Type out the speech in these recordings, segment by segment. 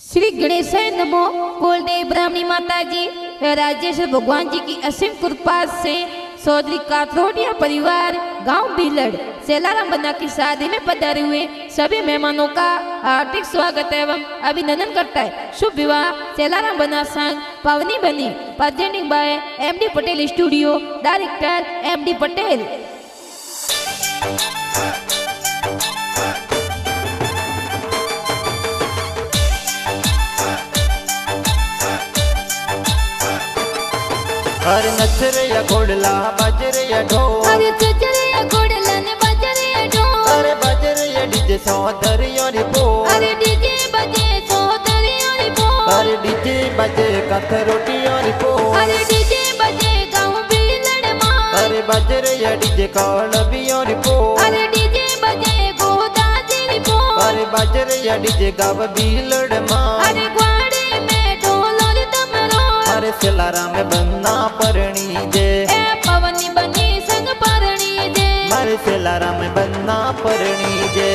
श्री गणेश नमो। कुलदेव ब्राह्मणी माता जी राजेश्वर भगवान जी की असीम कृपा से चौधरी काथरोडिया परिवार गांव बिलड़ सेलाराम बन्ना की शादी में पधारे हुए सभी मेहमानों का हार्दिक स्वागत एवं अभिनंदन करता है। शुभ विवाह सेलाराम बन्ना संग पावनी बनी presenting by MD Patel studio, director MD Patel. अरे नचरे या घोड़ला बजरे या ढोल, अरे नचरे या घोड़ला ने बजरे या ढोल, अरे बजरे या डीजे सौंदर्य और बोल, अरे डीजे बजे सौंदर्य और बोल, अरे डीजे बजे कथरोटी और बोल, अरे डीजे बजे गाँव बिलड़ मां, अरे बजरे या डीजे कौड़बी और बोल, अरे डीजे बजे गोदावरी बोल, अरे बजरे या डीजे गाव बिलड़ मां, अरे ग्वाड़े में ढोल और तमरो, अरे सेलाराम बन्ना परणी जे, ए पवनी बनी संग परणी जे, मारे सेलाराम बन्ना परणी जे।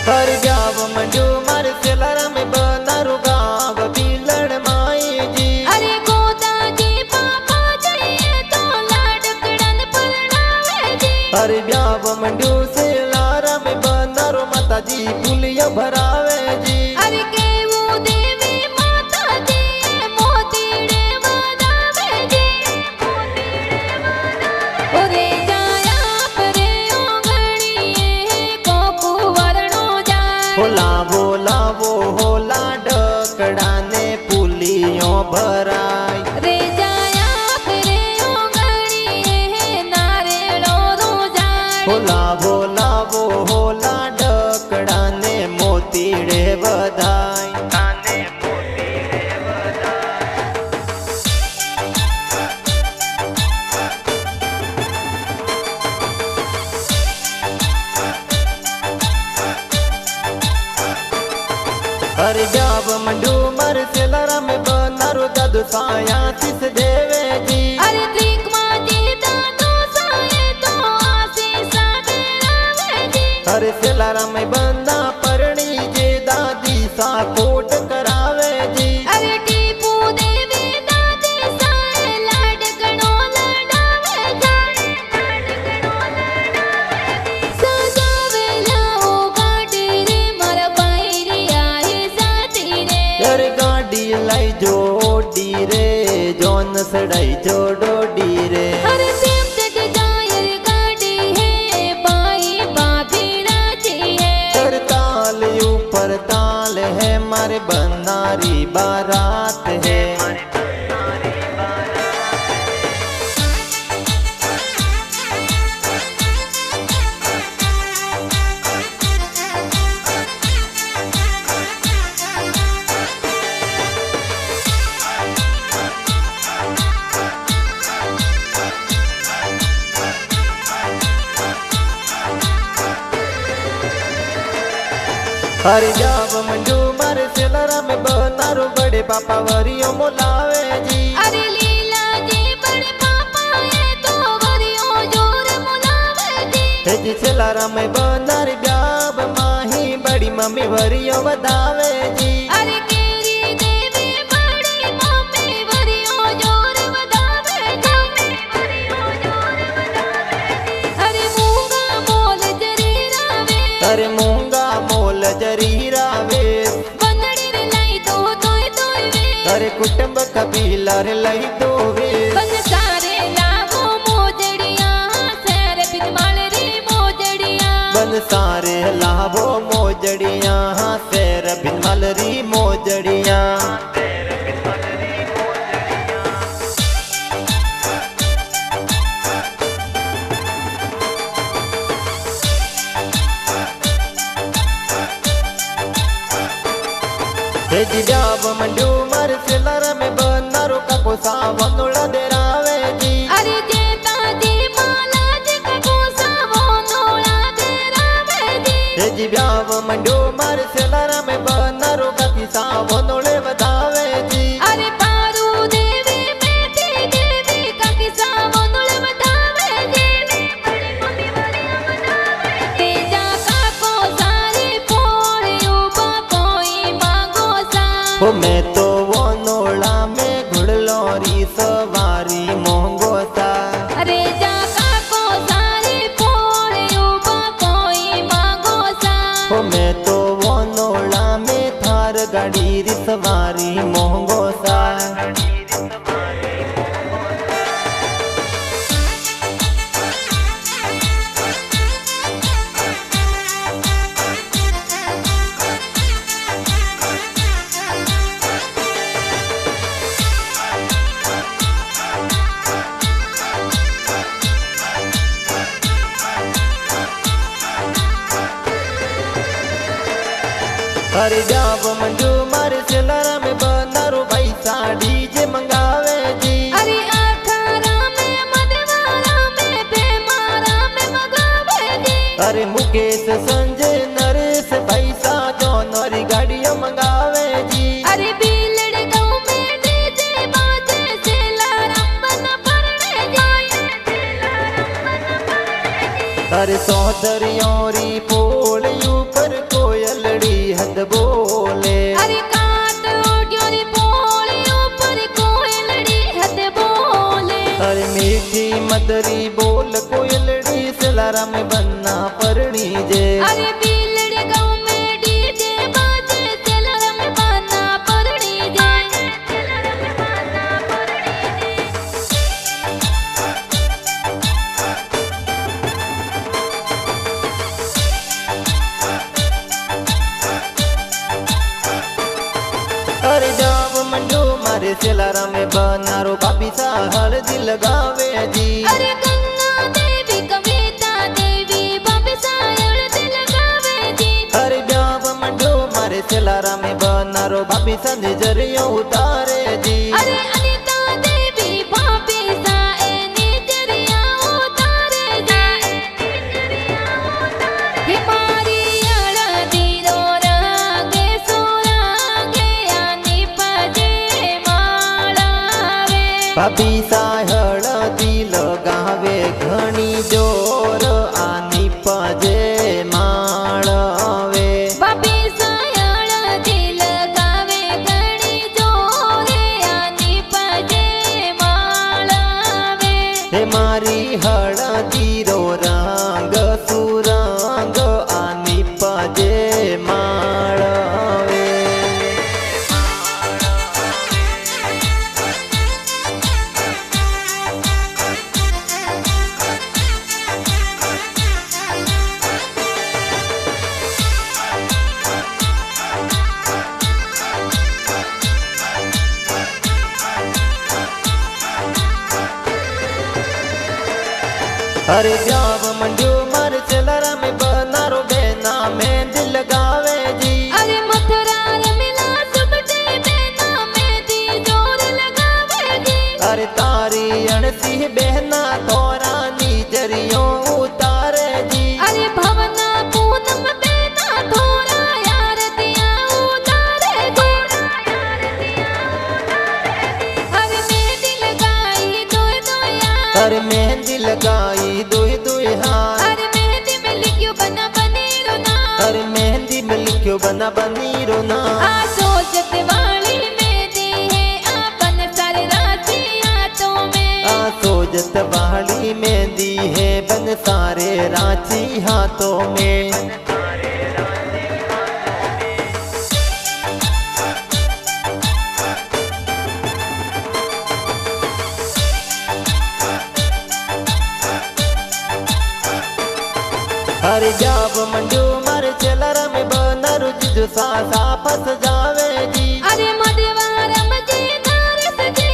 हर ब्याव मंडू मारे सेलाराम बनारू गाव बिलड़ माई जी, अरे गोदा जी पापा जी तो लाडकड़न परणावे जी, हर ब्याव मंडू सेलाराम बनारू माता जी पुलिया भरावे जी, अरे केवू देवी माता जी मोतीड़े वदावे जी, ओरे जाया परे ओगणिए को कुंवरणो जाए, होला बोला वो होला ढकड़ा ने पुलियों भराई, रे जाया परे ओगणिए नारेलो रो जाए, होला बोला वो होला ढकड़ा ने मोतीड़े बधाई। अरे ब्याव मंडू मर सेलाराम बनारू दादू साया तिस देवे जी, अरे त्रिक माजी दादो साए तो आशीषा देरावे जी, अरे सेलाराम बन्ना परणी जे दादी सा कोट करावे जी, अरे टीपू देवी दादी साए लाडकड़ो लडावे जी, सजावे लाओ गाड़ी रे मर बाईरी आई साथी रे, अरे गाड़ी लाई जोड़ी रे जोन सड़ाई जोड़ोडी रे, अरे सिफ्ट डिजायर गाड़ी है बाई भाभी राजी है, अरे ताल ऊपर ताल है मारे बनारी बारात है, हरे जाव मंडू मारे सेलाराम बनारू बड़े पापा वरियो मोलावे जी, अरे लीला जी बड़े पापा ये तो वरियो जोर मुलावे जी, हे जी सेलाराम बनारी ब्याव माही बड़ी मम्मी वरियो बदावे जी, अरे केरी देवी बड़ी मम्मी वरियो जोर वदावे जी, अरे मूंगा मोल जरीरा वे, अरे मूंगा मोल जरीरा वे, बनड़ी रे लाई दो तोय तोय वे, अरे कुटुंब कबीला रे लई दो वे, बन सारे लावो मोजड़िया सैर बिनमाल रे मोजड़िया, बन सारे लाभो मोजड़िया सैर बिनमल री मोजड़िया। हे जी जाव मंडू मर सेलाराम बनारू काको सावनुला देरावे जी, अरे जेता जी माला जी का गोसा એ જી બ્યાવ મંડ્યો મારે સેલારા में बनारो बाकी सावो नोळे વધાવે જી અરે પારુ દેવી બેટી દેવી કાકી સાવો નોળ વધાવે દેવી તેજા કાકો સારી પોળે ઉભા કોઈ માંગો સા हो मैं तो वो नोळा में घुड़लोरी सवारी मोंगो सा અરે જા કાકો સારી પોળે ઉભા કોઈ માંગો સા हो मैं तो वो नोळा में थार गाड़ी री सवारी मोंगो सा अरे जाव मंजू मारे सेलारा में बनारो भाई साड़ी जे मंगावे जी અરે આખારા મે મદવારા મે બેમારા મે મગાવે જી अरे मुकेश संजय नरेश पैसा जो नरी गाड़ियों मंगावे जी અરે બીલડ ગાઉં મે ડીજે બાજે સેલારામ બન પરણે જી अरे सौदरियों री पोल ऊपर कोयलड़ी हद बोले અરે કાટ ઓડ્યો રે પોળી ઉપર કોયલડી હદ બોલે अरे मीठी मदरी बोल कोयलड़ी सेलारा में बन्ना परणी जे અરે બીલડ ગાઉં મે ડીજે બાજે સેલારામ બન પરણી જી अरे जाव मंडो मारे सेलारा में बनारो बापी सा हल्दी लगावे जी અરે ગંગા દેવી કવિતા દેવી બાબી સાયળ દિલ ગાવે જી अरे जाव मंडो मारे सेलारा में बनारो बापी सा नजरियों उतारे जी અરે અનિતા દેવી બાબી સાએ નીજરિયા ઉતારે જી હે મારી અળદી રો રાગે સોરાગે આની પજે માળાવે बापी सा हल्दी लगावे घणी जोर आनी पजे माळवे બાબી સાયળ દિલ ગાવે ઘણી જોરે આની પજે માળાવે हे मारी हळदी रो रंग सुरंग आनी पजे माळवे अरे जाव मंडो मारे सेलारा में बनारो बेना में दिल लगावे जी અરે મથુરા રમીલા સુબટે બેના મેદી જોર લગાવે જી अरे तारी अणसी बहना तोरा नीजरियों उतारे जी અરે ભવના પૂનમ બેના થોરા યાર દિયા ઉતારે જી અરે મેદી લગાઈ દોય દોયા अरे मेहंदी लगाई दुई दुई हाथ અરે મેદી में लिखियो बना बनेरो ना अरे मेहंदी में लिखियो बना बनी रोना आ सोचत वाली मेदी है आपन सारे राजी हाथों में आ सोजत वाली मेहंदी है बन सारे रांची हाथों में अरे जाव मंडो मारे सेलारा में बनारो जिजो सा सा फस जावे जी अरे मदवारम जी नारस जी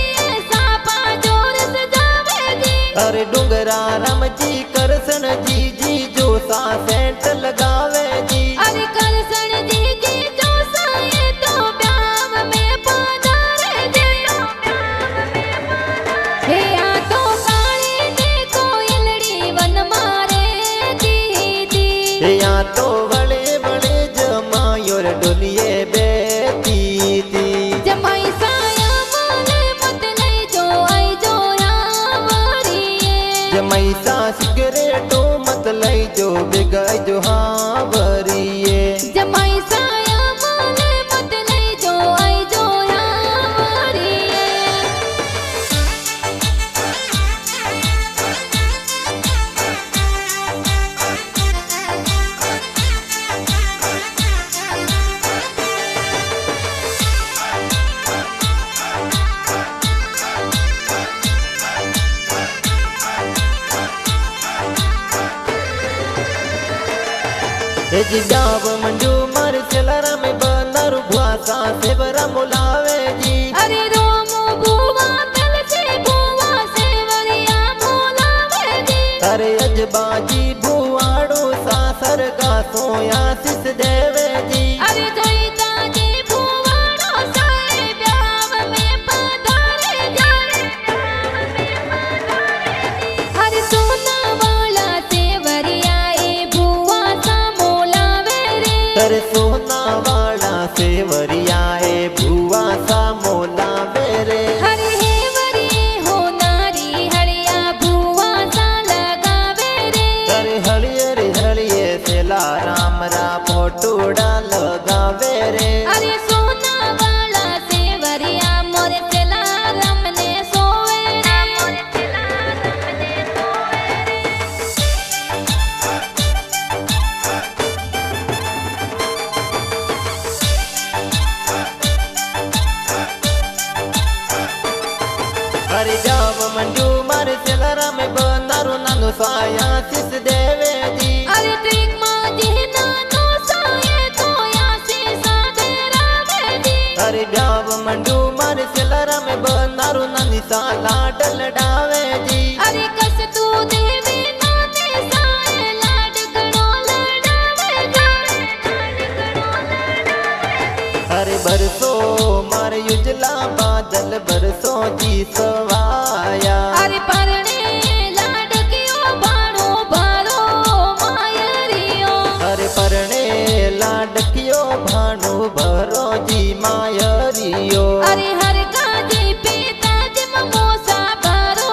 सापा जोर सजावे जी अरे डूंगरा राम जी करसन जी जी जो सा सेंट लगावे जी अरे करसन जी जी जो साए तो प्याम में पधारे जी हे आ तो काली देखो यलड़ी वन मारे दीदी या तो वले सिगरेटो मत लई जो बिगाई जो हाँ वरिए जमाई साया माले मत नहीं जो आई जो यावरिए जी जाव मंजू मार सेलरा में बंदर भुआसा से बरा मुलावे जी अरे रोमो बुआ तल से बुआ से वरिया मोलावे जी अरे अजबाजी भुआड़ो सासर का सोया सिस देवे जी अरे जोईता जी बुवाड़ो साए ब्याव में पधारे जी हर सोना वाला से वरिया ए बुआ सा मोलावे रे कर सोना वाला से वरियाए भुआ सा मोला बेरे हर हे वरिए हो नारी हरिया बुआ सा लगावे रे कर हरियर हरिये सेला राम रा फोटोड़ा लगावे रे अरे सोना वाला से वरिया मोर सेला रमने सोवे रे मोर सेला रमने सोवे रे हरि जाव मंजू मारे सेलरा में बनारो नानो साया सिस देवे जी अरे ट्रिक माजी नानो साये तो यासी सादे रावे जी हरि जाव मंजू मारे सेलरा में बनारो नानी सा लाडल डावे जी अरे कस तू देवी नाने साए लाड गणो लड़ावे हरे बरसो मारे युजला बादल बरसो जी सवाया अरे परणे लाड कियो बाणो बारो मायरियो हरे परणे लाडकियो भानु भरो जी मायरियो अरे हर काजी पीता जिम मोसा बारो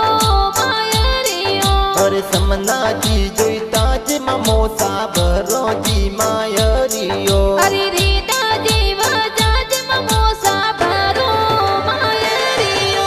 मायरियो हरे समना जी जोईता जी ममोसा भरो जी मायरियो अरे रीता जीव जाजिम मोसा बारो मायरियो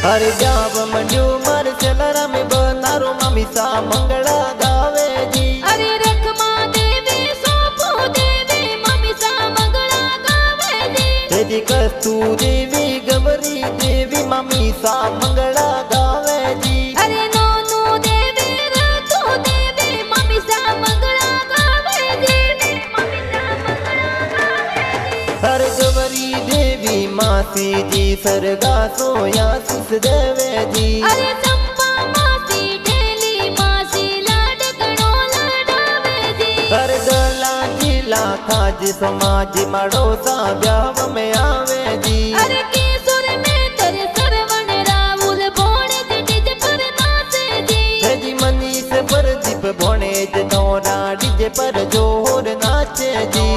हरे जाव मंजू मार सेलरा में बनारो मम्मी सा मंगला गावे जी अरे रखमा देवी सोपो देवी मम्मी सा मंगला गावे जी तेजी कस्तूरी देवी गवरी देवी मम्मी सा मंगला गावे जी अरे नोनू देवी रतु देवी मम्मी सा मंगला गावे जी मम्मी सा मंगला गावे जी हर गवरी देवी मासी जी सरगा सोया सिस देवे जी अरे चंपा मासी ढेली मासी लाड गणो लड़ावे जी हर गला जिला खाज समाज मड़ो सा ब्याव में आवे जी अरे केसुर में तर सरवण राहुल बोणे डिज पर नाचे जी जी मनीष पर दीप भोणे दोरा डीजे पर जोर नाचे जी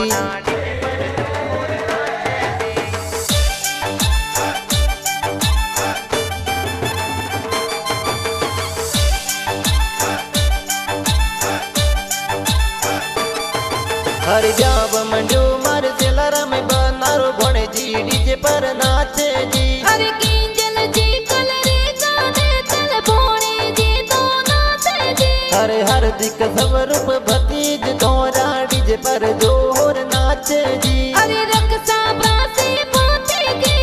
हर जाव मंजू मार सेलरा में बनारो भोणे जी डीजे पर नाचे जी अरे किंजल जी कलरे गाने तल बोणे जी तो नाचे जी हरे हर दिक स्वरूप भतीज दोरा डीजे पर जोर नाचे जी अरे रक्षा बासी पोते की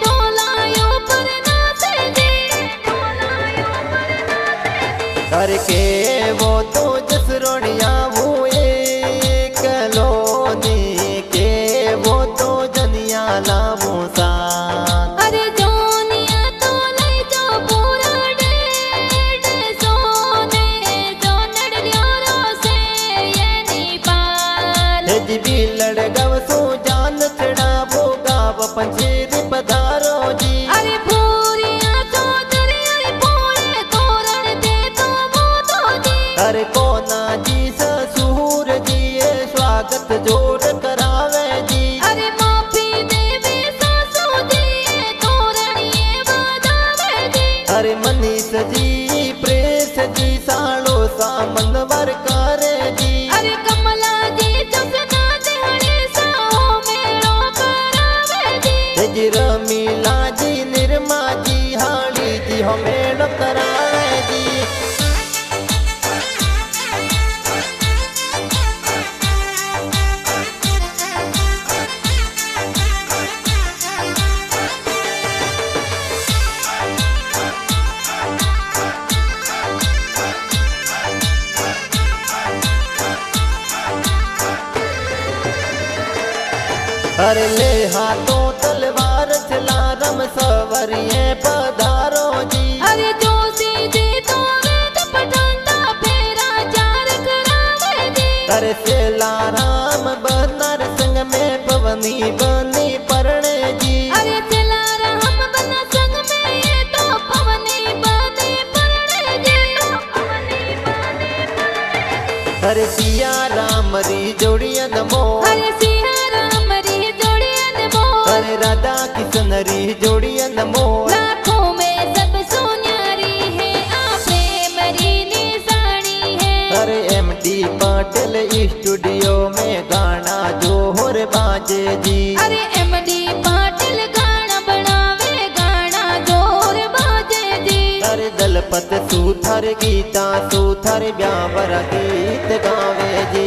डोलायो पर नाचे जी डोलायो पर नाचे जी हर के वो तो जसरोनिया वो एक लोनी के वो तो जनिया लावो सा अरे जोनिया तो लई जो पूरा डेढ़ सोने जो नड़लियो रो से ये नी पार जी भी लड़ गव सो जान चढ़ावो गाव पंजे चौधरी पधारो जी। अरे भूरिया चौधरी अरे भोले तोरण दे तो मोदो जी। अरे कोना जी ससुर जी ये स्वागत जोर करावे जी। अरे माफी देवे सासू जी ये तोरणिए बजावे जी। अरे मनीष जी प्रेस जी सालो सामनवर करे जी। अरे कमला जी जसना देहड़े साओ मेलो करावे जी। जी रमीला जी निर्मा जी हाली जी हो मेलो करावे जी। अरे ले हाथों तलवार चला रम सवरिये पधारो जी। अरे जोशी जी तो वेद पठंडा फेरा चार करावे जी। अरे सेला राम बनर संग में पवनी बनी परणे जी। अरे चला राम बना संग में ये तो पवनी बने परणे जी। पवनी बने परणे जी। अरे सिया राम री जोड़िया नमो। अरे सिया राम री जोड़िया नमो। अरे राधा किशन री जोड़िया नमो। लाखों में सब सोन्यारी है आ प्रेम री निशानी है। अरे MD पाटिल स्टूडियो में गाना जोहर बाजे जी। अरे MD पाटिल गाना बनावे गाना जोर बाजे जी। अरे दलपत सूथर गीता सूथर ब्यावर गीत गावे जी।